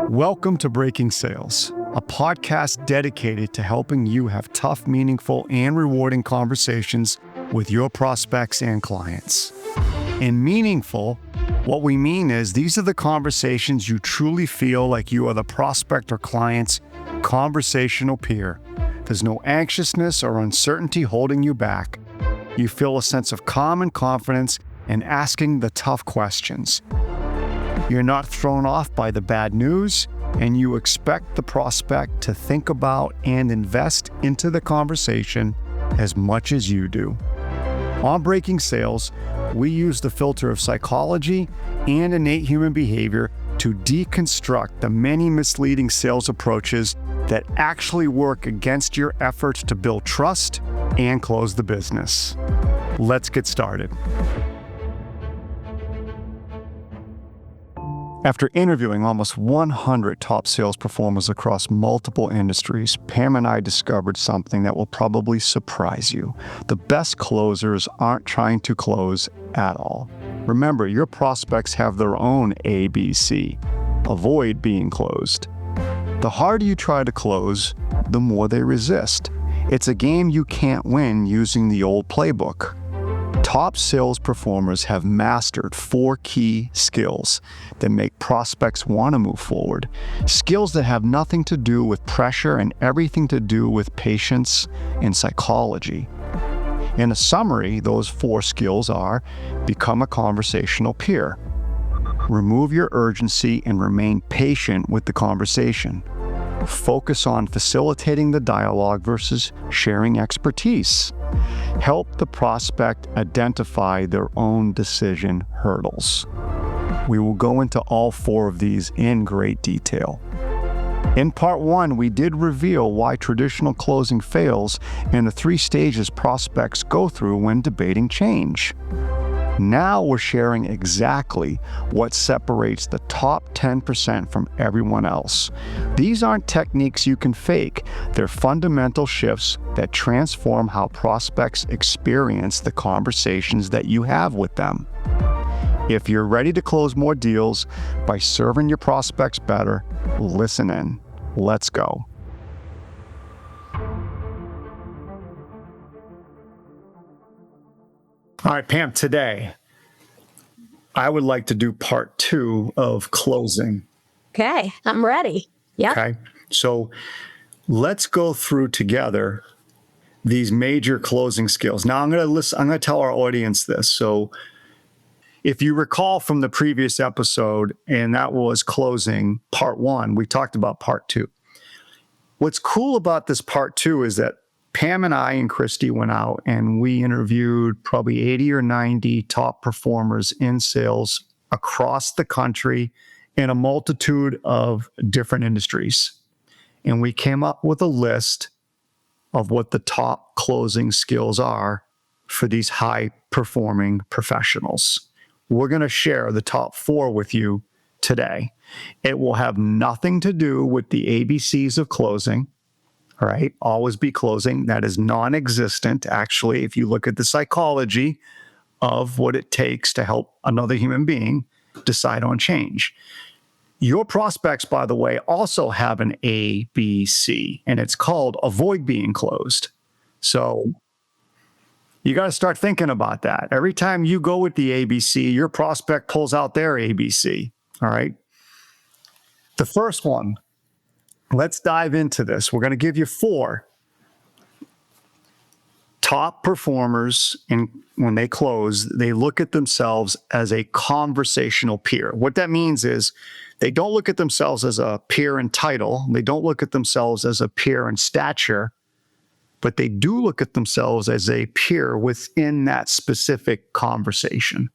Welcome to Breaking Sales, a podcast dedicated to helping you have tough, meaningful, and rewarding conversations with your prospects and clients. In meaningful, what we mean is these are the conversations you truly feel like you are the prospect or client's conversational peer. There's no anxiousness or uncertainty holding you back. You feel a sense of calm and confidence in asking the tough questions. You're not thrown off by the bad news, and you expect the prospect to think about and invest into the conversation as much as you do. On Breaking Sales, we use the filter of psychology and innate human behavior to deconstruct the many misleading sales approaches that actually work against your efforts to build trust and close the business. Let's get started. After interviewing almost 100 top sales performers across multiple industries, Pam and I discovered something that will probably surprise you. The best closers aren't trying to close at all. Remember, your prospects have their own ABC. Avoid being closed. The harder you try to close, the more they resist. It's a game you can't win using the old playbook. Top sales performers have mastered 4 key skills that make prospects want to move forward. Skills that have nothing to do with pressure and everything to do with patience and psychology. In a summary, those 4 skills are: become a conversational peer, remove your urgency and remain patient with the conversation, focus on facilitating the dialogue versus sharing expertise, help the prospect identify their own decision hurdles. We will go into all 4 of these in great detail. In part 1, we did reveal why traditional closing fails and the 3 stages prospects go through when debating change. Now we're sharing exactly what separates the top 10% from everyone else. These aren't techniques you can fake. They're fundamental shifts that transform how prospects experience the conversations that you have with them. If you're ready to close more deals by serving your prospects better, listen in. Let's go. All right, Pam, today I would like to do part 2 of closing. Okay, I'm ready. Yeah. Okay, so let's go through together these major closing skills. Now I'm going to tell our audience this. So if you recall from the previous episode, and that was closing part 1, we talked about part 2. What's cool about this part 2 is that Pam and I and Christy went out and we interviewed probably 80 or 90 top performers in sales across the country in a multitude of different industries. And we came up with a list of what the top closing skills are for these high-performing professionals. We're going to share the top 4 with you today. It will have nothing to do with the ABCs of closing. All right, always be closing. That is non-existent. Actually, if you look at the psychology of what it takes to help another human being decide on change. Your prospects, by the way, also have an ABC, and it's called avoid being closed. So you got to start thinking about that. Every time you go with the ABC, your prospect pulls out their ABC. All right. The first one. Let's dive into this. We're going to give you 4 top performers, and when they close, they look at themselves as a conversational peer. What that means is they don't look at themselves as a peer in title. They don't look at themselves as a peer in stature, but they do look at themselves as a peer within that specific conversation.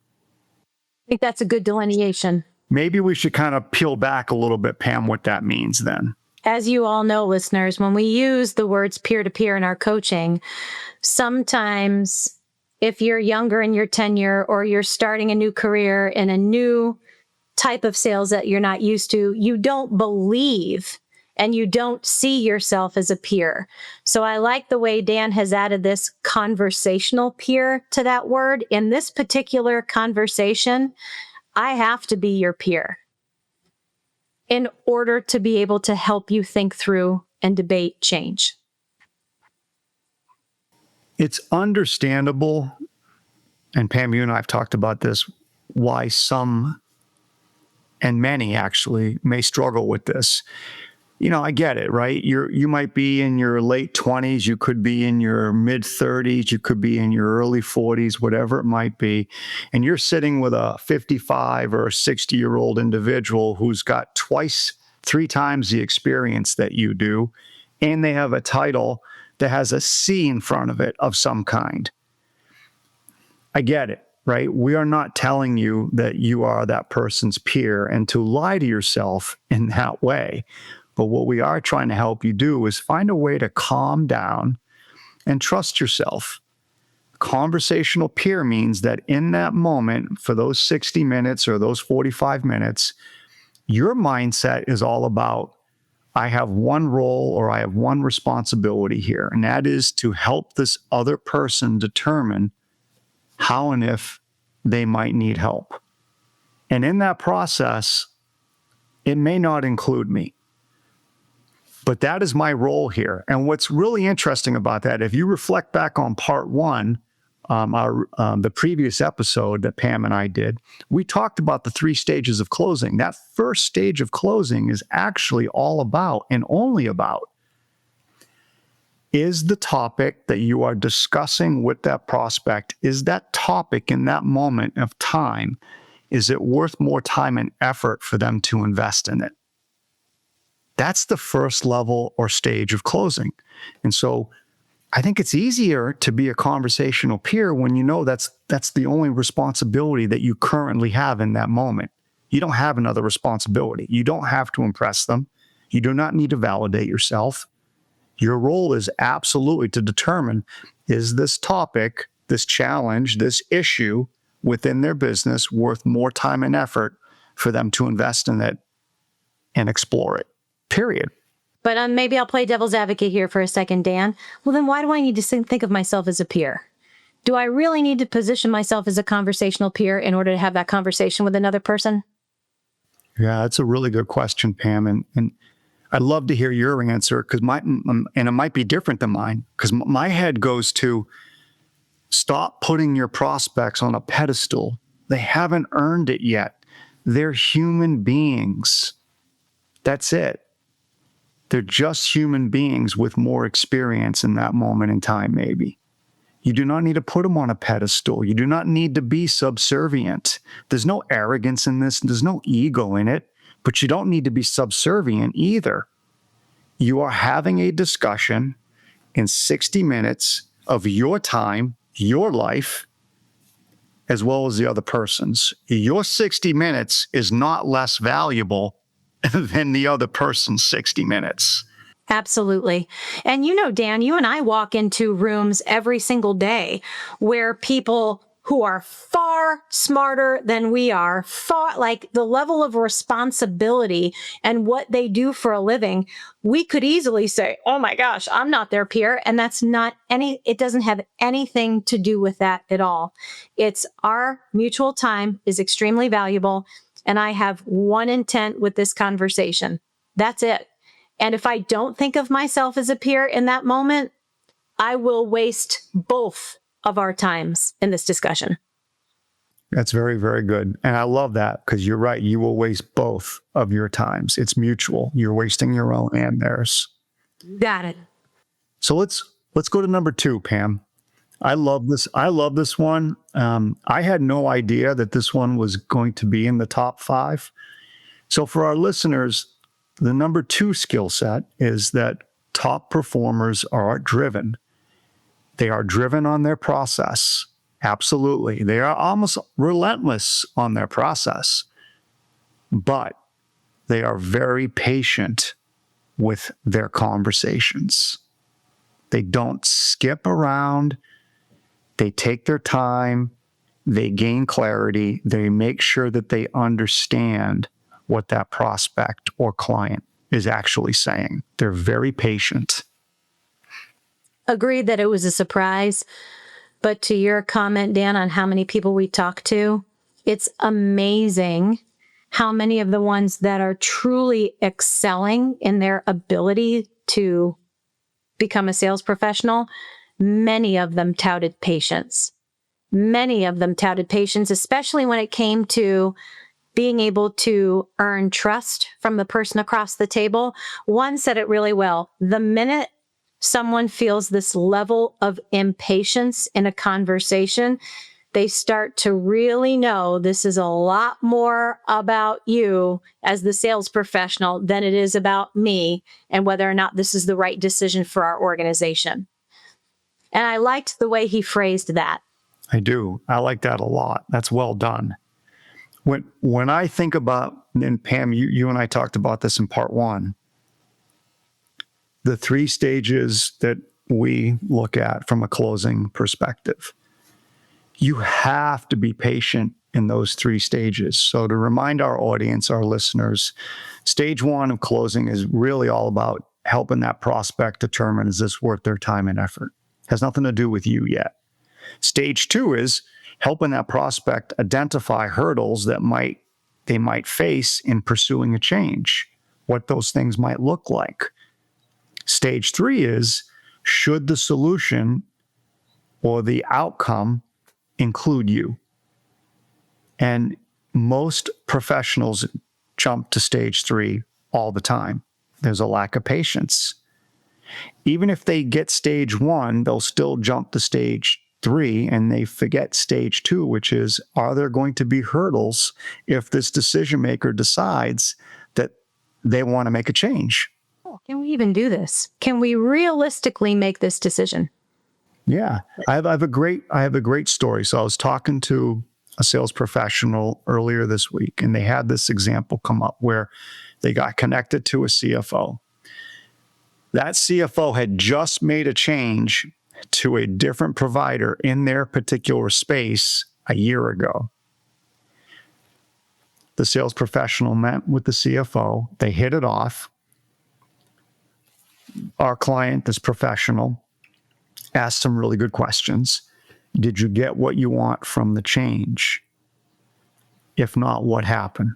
I think that's a good delineation. Maybe we should kind of peel back a little bit, Pam, what that means then. As you all know, listeners, when we use the words peer-to-peer in our coaching, sometimes if you're younger in your tenure or you're starting a new career in a new type of sales that you're not used to, you don't believe and you don't see yourself as a peer. So I like the way Dan has added this conversational peer to that word. In this particular conversation, I have to be your peer in order to be able to help you think through and debate change. It's understandable, and Pam, you and I have talked about this, why some and many actually may struggle with this. I get it, right? You might be in your late 20s, you could be in your mid 30s, you could be in your early 40s, whatever it might be, and you're sitting with a 55 or a 60-year-old individual who's got twice, three times the experience that you do, and they have a title that has a C in front of it of some kind. I get it, right? We are not telling you that you are that person's peer and to lie to yourself in that way. But what we are trying to help you do is find a way to calm down and trust yourself. Conversational peer means that in that moment, for those 60 minutes or those 45 minutes, your mindset is all about, I have one role or I have one responsibility here, and that is to help this other person determine how and if they might need help. And in that process, it may not include me. But that is my role here. And what's really interesting about that, if you reflect back on part one, the previous episode that Pam and I did, we talked about the 3 stages of closing. That first stage of closing is actually all about and only about, is the topic that you are discussing with that prospect, is that topic in that moment of time, is it worth more time and effort for them to invest in it? That's the first level or stage of closing. And so I think it's easier to be a conversational peer when you know that's the only responsibility that you currently have in that moment. You don't have another responsibility. You don't have to impress them. You do not need to validate yourself. Your role is absolutely to determine, is this topic, this challenge, this issue within their business worth more time and effort for them to invest in it and explore it, period. But maybe I'll play devil's advocate here for a second, Dan. Well, then why do I need to think of myself as a peer? Do I really need to position myself as a conversational peer in order to have that conversation with another person? Yeah, that's a really good question, Pam. And I'd love to hear your answer, because and it might be different than mine, because my head goes to, stop putting your prospects on a pedestal. They haven't earned it yet. They're human beings. That's it. They're just human beings with more experience in that moment in time, maybe. You do not need to put them on a pedestal. You do not need to be subservient. There's no arrogance in this. There's no ego in it, but you don't need to be subservient either. You are having a discussion in 60 minutes of your time, your life, as well as the other person's. Your 60 minutes is not less valuable than the other person's 60 minutes. Absolutely. And Dan, you and I walk into rooms every single day where people who are far smarter than we are, far like the level of responsibility and what they do for a living, we could easily say, oh my gosh, I'm not their peer. And it doesn't have anything to do with that at all. It's our mutual time is extremely valuable. And I have one intent with this conversation. That's it. And if I don't think of myself as a peer in that moment, I will waste both of our times in this discussion. That's very, very good. And I love that, because you're right. You will waste both of your times. It's mutual. You're wasting your own and theirs. Got it. So let's go to number 2, Pam. I love this. I love this one. I had no idea that this one was going to be in the top 5. So for our listeners, the number 2 skill set is that top performers are driven. They are driven on their process. Absolutely. They are almost relentless on their process, but they are very patient with their conversations. They don't skip around. They take their time. They gain clarity. They make sure that they understand what that prospect or client is actually saying. They're very patient. Agreed that it was a surprise. But to your comment, Dan, on how many people we talk to, it's amazing how many of the ones that are truly excelling in their ability to become a sales professional, many of them touted patience. Many of them touted patience, especially when it came to being able to earn trust from the person across the table. One said it really well. The minute someone feels this level of impatience in a conversation, they start to really know this is a lot more about you as the sales professional than it is about me and whether or not this is the right decision for our organization. And I liked the way he phrased that. I do. I like that a lot. That's well done. When I think about, and Pam, you and I talked about this in part one, the 3 stages that we look at from a closing perspective. You have to be patient in those 3 stages. So to remind our audience, our listeners, stage 1 of closing is really all about helping that prospect determine, is this worth their time and effort? Has nothing to do with you yet. Stage 2 is helping that prospect identify hurdles that they might face in pursuing a change, what those things might look like. Stage 3 is, should the solution or the outcome include you? And most professionals jump to stage 3 all the time. There's a lack of patience. Even if they get stage 1, they'll still jump to stage 3 and they forget stage 2, which is, are there going to be hurdles if this decision maker decides that they want to make a change? Can we even do this? Can we realistically make this decision? Yeah, I have a great story. So I was talking to a sales professional earlier this week, and they had this example come up where they got connected to a CFO. That CFO had just made a change to a different provider in their particular space a year ago. The sales professional met with the CFO. They hit it off. Our client, this professional, asked some really good questions. Did you get what you want from the change? If not, what happened?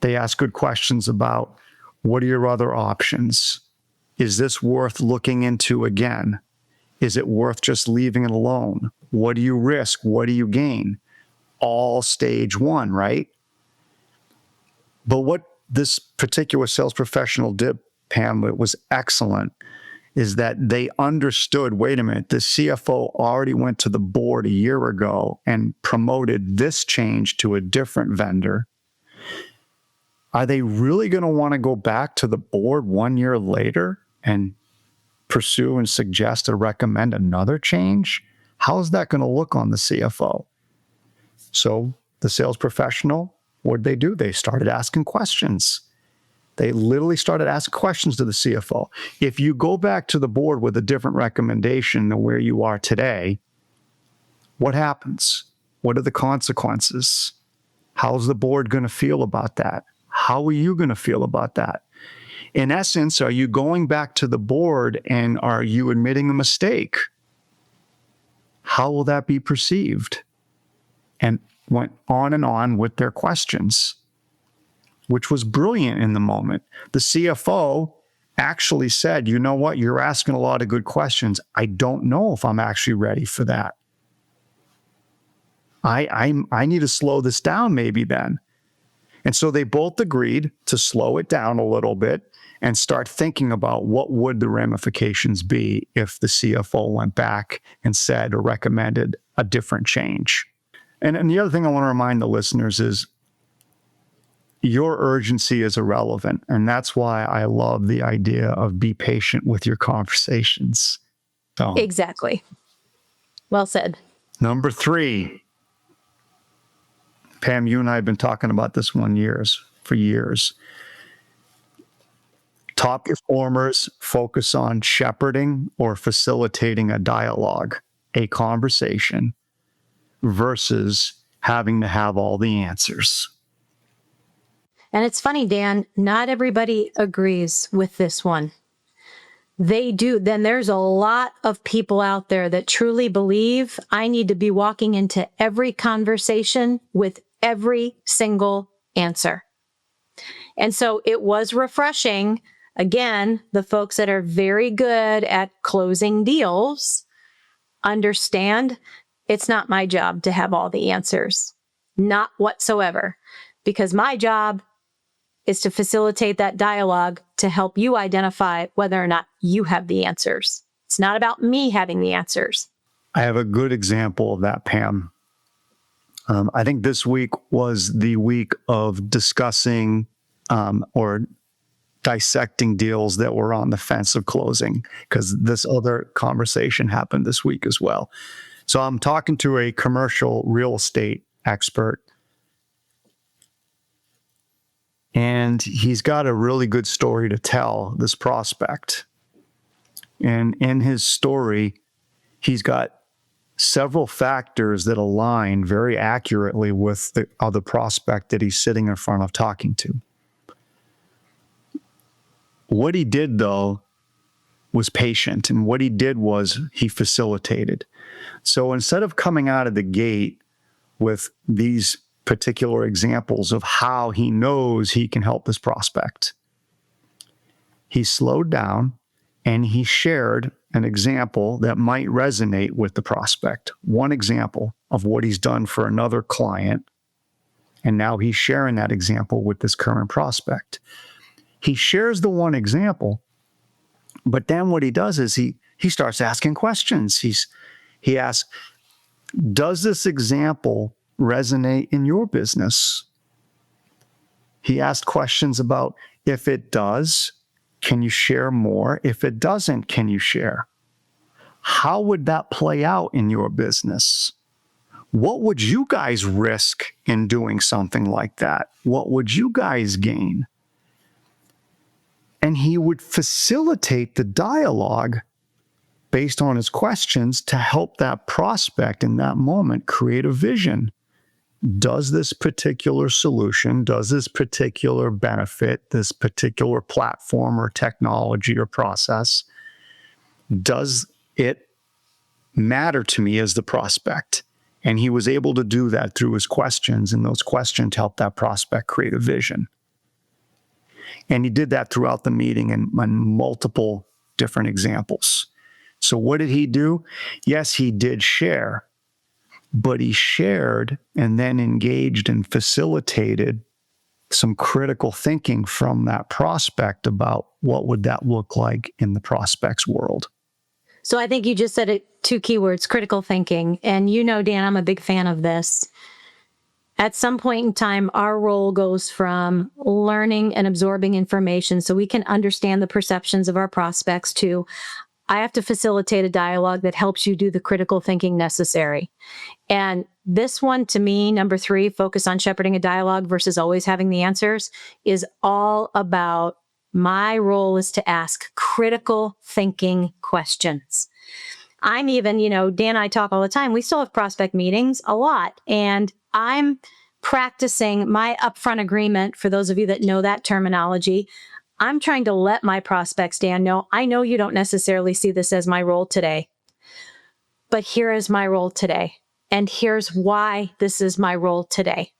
They asked good questions about, what are your other options? Is this worth looking into again? Is it worth just leaving it alone? What do you risk? What do you gain? All stage 1, right? But what this particular sales professional did, Pam, it was excellent, is that they understood, wait a minute, the CFO already went to the board a year ago and promoted this change to a different vendor. Are they really going to want to go back to the board 1 year later and pursue and suggest or recommend another change? How is that going to look on the CFO? So the sales professional, what did they do? They started asking questions. They literally started asking questions to the CFO. If you go back to the board with a different recommendation than where you are today, what happens? What are the consequences? How's the board going to feel about that? How are you going to feel about that? In essence, are you going back to the board and are you admitting a mistake? How will that be perceived? And went on with their questions, which was brilliant in the moment. The CFO actually said, you know what, you're asking a lot of good questions. I don't know if I'm actually ready for that. I need to slow this down maybe then. And so they both agreed to slow it down a little bit and start thinking about what would the ramifications be if the CFO went back and said or recommended a different change. And the other thing I want to remind the listeners is your urgency is irrelevant. And that's why I love the idea of be patient with your conversations. So, Exactly. Well said. Number 3, Pam, you and I have been talking about this for years. Top performers focus on shepherding or facilitating a dialogue, a conversation, versus having to have all the answers. And it's funny, Dan, not everybody agrees with this one. They do. Then there's a lot of people out there that truly believe I need to be walking into every conversation with every single answer. And so it was refreshing. Again, the folks that are very good at closing deals understand it's not my job to have all the answers, not whatsoever, because my job is to facilitate that dialogue to help you identify whether or not you have the answers. It's not about me having the answers. I have a good example of that, Pam. I think this week was the week of discussing or dissecting deals that were on the fence of closing, because this other conversation happened this week as well. So I'm talking to a commercial real estate expert, and he's got a really good story to tell, this prospect. And in his story, he's got several factors that align very accurately with the other prospect that he's sitting in front of talking to. What he did, though, was patient. And what he did was he facilitated. So instead of coming out of the gate with these particular examples of how he knows he can help this prospect, he slowed down and he shared an example that might resonate with the prospect. One example of what he's done for another client. And now he's sharing that example with this current prospect. He shares the one example, but then what he does is he starts asking questions. He asks, does this example resonate in your business? He asked questions about, if it does, can you share more? If it doesn't, can you share? How would that play out in your business? What would you guys risk in doing something like that? What would you guys gain? And he would facilitate the dialogue based on his questions to help that prospect in that moment create a vision. Does this particular solution, does this particular benefit, this particular platform or technology or process, does it matter to me as the prospect? And he was able to do that through his questions, and those questions helped that prospect create a vision. And he did that throughout the meeting in multiple different examples. So what did he do? Yes, he did share, but he shared and then engaged and facilitated some critical thinking from that prospect about what would that look like in the prospect's world. So I think you just said it, two keywords, critical thinking. And you know, Dan, I'm a big fan of this. At some point in time, our role goes from learning and absorbing information so we can understand the perceptions of our prospects to, I have to facilitate a dialogue that helps you do the critical thinking necessary. And this one, to me, number 3, focus on shepherding a dialogue versus always having the answers, is all about my role is to ask critical thinking questions. I'm even, Dan and I talk all the time. We still have prospect meetings a lot. And I'm practicing my upfront agreement. For those of you that know that terminology, I'm trying to let my prospects, Dan, know, I know you don't necessarily see this as my role today, but here is my role today. And here's why this is my role today.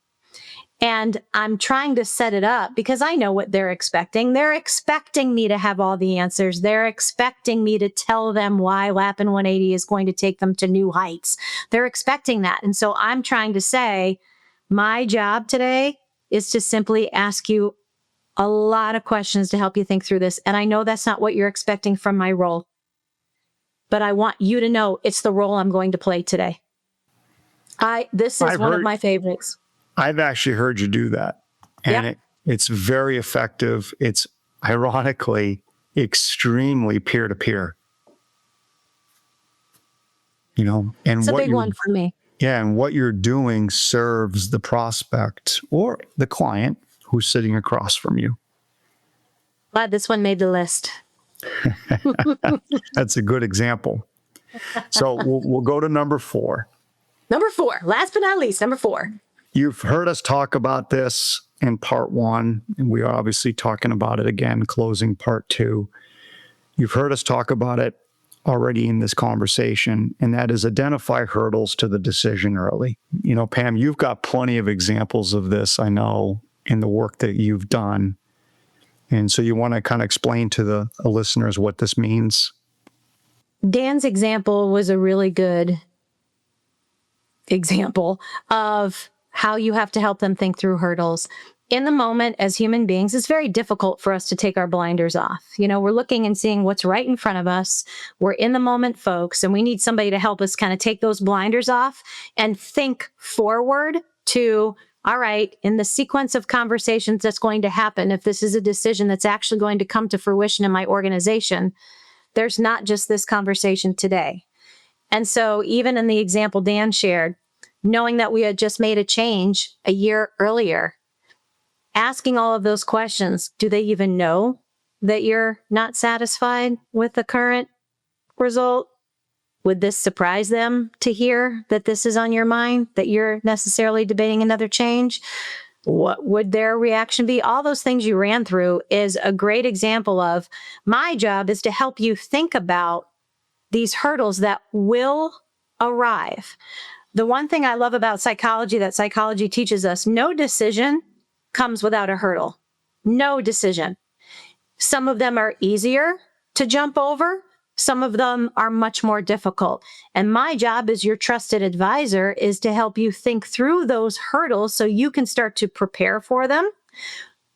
And I'm trying to set it up because I know what they're expecting. They're expecting me to have all the answers. They're expecting me to tell them why Lappin 180 is going to take them to new heights. They're expecting that. And so I'm trying to say, my job today is to simply ask you a lot of questions to help you think through this. And I know that's not what you're expecting from my role, but I want you to know it's the role I'm going to play today. This is one of my favorites. I've actually heard you do that. And it's very effective. It's ironically extremely peer-to-peer. And it's a big one for me. Yeah, and what you're doing serves the prospect or the client who's sitting across from you. Glad this one made the list. That's a good example. So we'll go to number 4. Number 4, last but not least, number 4. You've heard us talk about this in part one, and we are obviously talking about it again, closing part two. You've heard us talk about it already in this conversation, and that is identify hurdles to the decision early. Pam, you've got plenty of examples of this, I know, in the work that you've done. And so you want to kind of explain to the listeners what this means? Dan's example was a really good example of how you have to help them think through hurdles. In the moment, as human beings, it's very difficult for us to take our blinders off. We're looking and seeing what's right in front of us. We're in the moment, folks, and we need somebody to help us kind of take those blinders off and think forward to, all right, in the sequence of conversations that's going to happen, if this is a decision that's actually going to come to fruition in my organization, there's not just this conversation today. And so even in the example Dan shared, knowing that we had just made a change a year earlier, asking all of those questions, do they even know that you're not satisfied with the current result? Would this surprise them to hear that this is on your mind, that you're necessarily debating another change? What would their reaction be? All those things you ran through is a great example of my job is to help you think about these hurdles that will arrive. The one thing I love about psychology that psychology teaches us, no decision comes without a hurdle. No decision. Some of them are easier to jump over. Some of them are much more difficult. And my job as your trusted advisor is to help you think through those hurdles so you can start to prepare for them,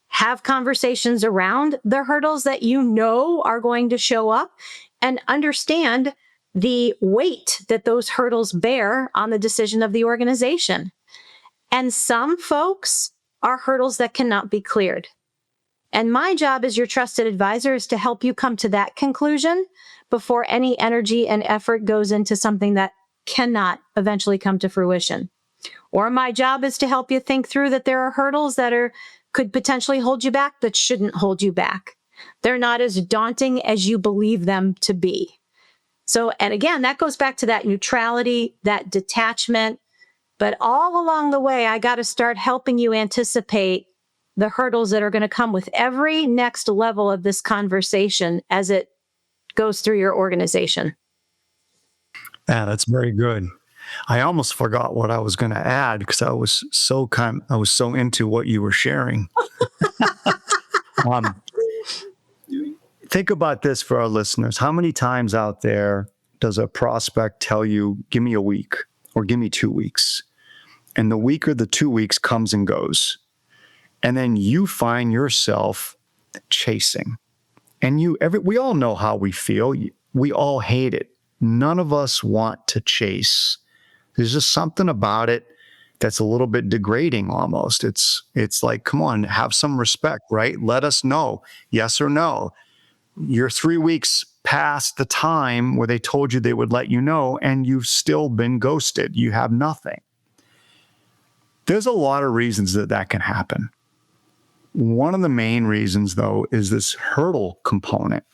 have conversations around the hurdles that you know are going to show up, and understand the weight that those hurdles bear on the decision of the organization. And some folks are hurdles that cannot be cleared. And my job as your trusted advisor is to help you come to that conclusion before any energy and effort goes into something that cannot eventually come to fruition. Or my job is to help you think through that there are hurdles that could potentially hold you back that shouldn't hold you back. They're not as daunting as you believe them to be. So, and again, that goes back to that neutrality, that detachment. But all along the way, I got to start helping you anticipate the hurdles that are going to come with every next level of this conversation as it goes through your organization. Yeah, that's very good. I almost forgot what I was going to add because I was so into what you were sharing. Think about this for our listeners. How many times out there does a prospect tell you, give me a week or give me 2 weeks? And the week or the 2 weeks comes and goes. And then you find yourself chasing. And we all know how we feel. We all hate it. None of us want to chase. There's just something about it that's a little bit degrading almost. It's like, come on, have some respect, right? Let us know, yes or no. You're 3 weeks past the time where they told you they would let you know, and you've still been ghosted. You have nothing. There's a lot of reasons that can happen. One of the main reasons, though, is this hurdle component.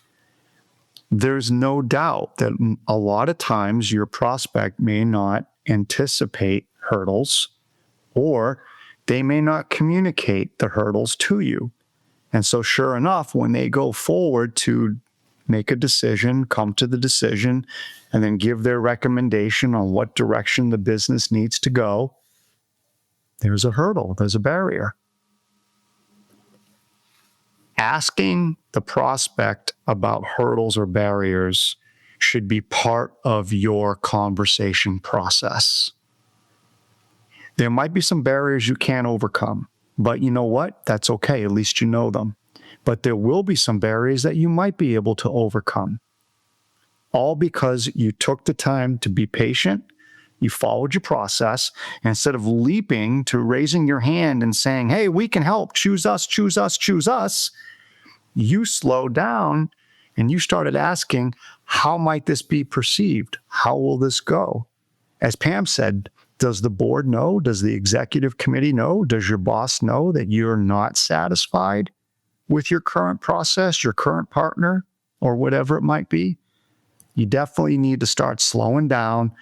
There's no doubt that a lot of times your prospect may not anticipate hurdles, or they may not communicate the hurdles to you. And so sure enough, when they go forward to make a decision, come to the decision, and then give their recommendation on what direction the business needs to go, there's a hurdle, there's a barrier. Asking the prospect about hurdles or barriers should be part of your conversation process. There might be some barriers you can't overcome, but you know what? That's okay. At least you know them. But there will be some barriers that you might be able to overcome. All because you took the time to be patient, you followed your process, and instead of leaping to raising your hand and saying, hey, we can help, choose us, choose us, choose us, you slowed down and you started asking, how might this be perceived? How will this go? As Pam said, does the board know? Does the executive committee know? Does your boss know that you're not satisfied with your current process, your current partner, or whatever it might be? You definitely need to start slowing down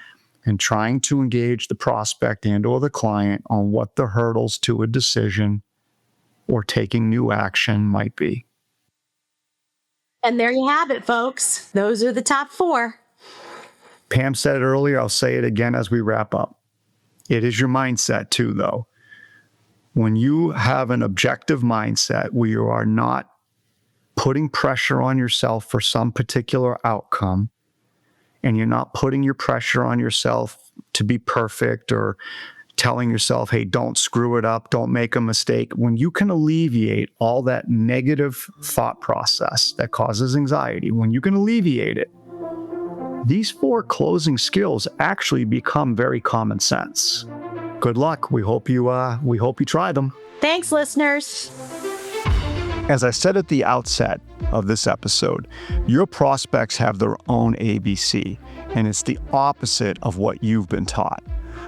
and trying to engage the prospect and or the client on what the hurdles to a decision or taking new action might be. And there you have it, folks. Those are the top 4. Pam said it earlier. I'll say it again as we wrap up. It is your mindset too, though. When you have an objective mindset where you are not putting pressure on yourself for some particular outcome, and you're not putting your pressure on yourself to be perfect or telling yourself, hey, don't screw it up, don't make a mistake. When you can alleviate all that negative thought process that causes anxiety, when you can alleviate it, these 4 closing skills actually become very common sense. Good luck. We hope you try them. Thanks, listeners. As I said at the outset of this episode, your prospects have their own ABC, and it's the opposite of what you've been taught.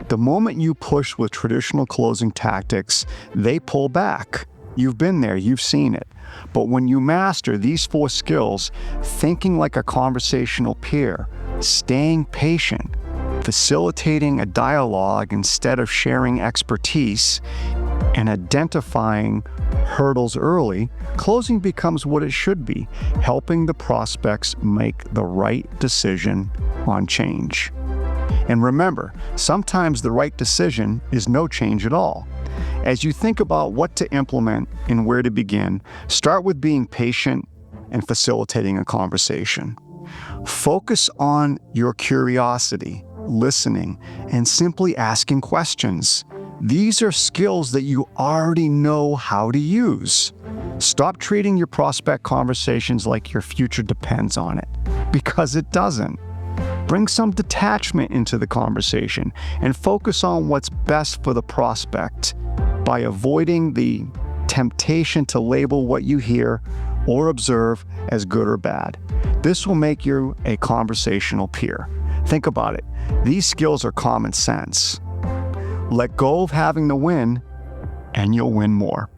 The moment you push with traditional closing tactics, they pull back. You've been there, you've seen it. But when you master these 4 skills, thinking like a conversational peer, staying patient, facilitating a dialogue instead of sharing expertise, and identifying hurdles early, closing becomes what it should be, helping the prospects make the right decision on change. And remember, sometimes the right decision is no change at all. As you think about what to implement and where to begin, start with being patient and facilitating a conversation. Focus on your curiosity, listening, and simply asking questions. These are skills that you already know how to use. Stop treating your prospect conversations like your future depends on it, because it doesn't. Bring some detachment into the conversation and focus on what's best for the prospect by avoiding the temptation to label what you hear or observe as good or bad. This will make you a conversational peer. Think about it. These skills are common sense. Let go of having to win, and you'll win more.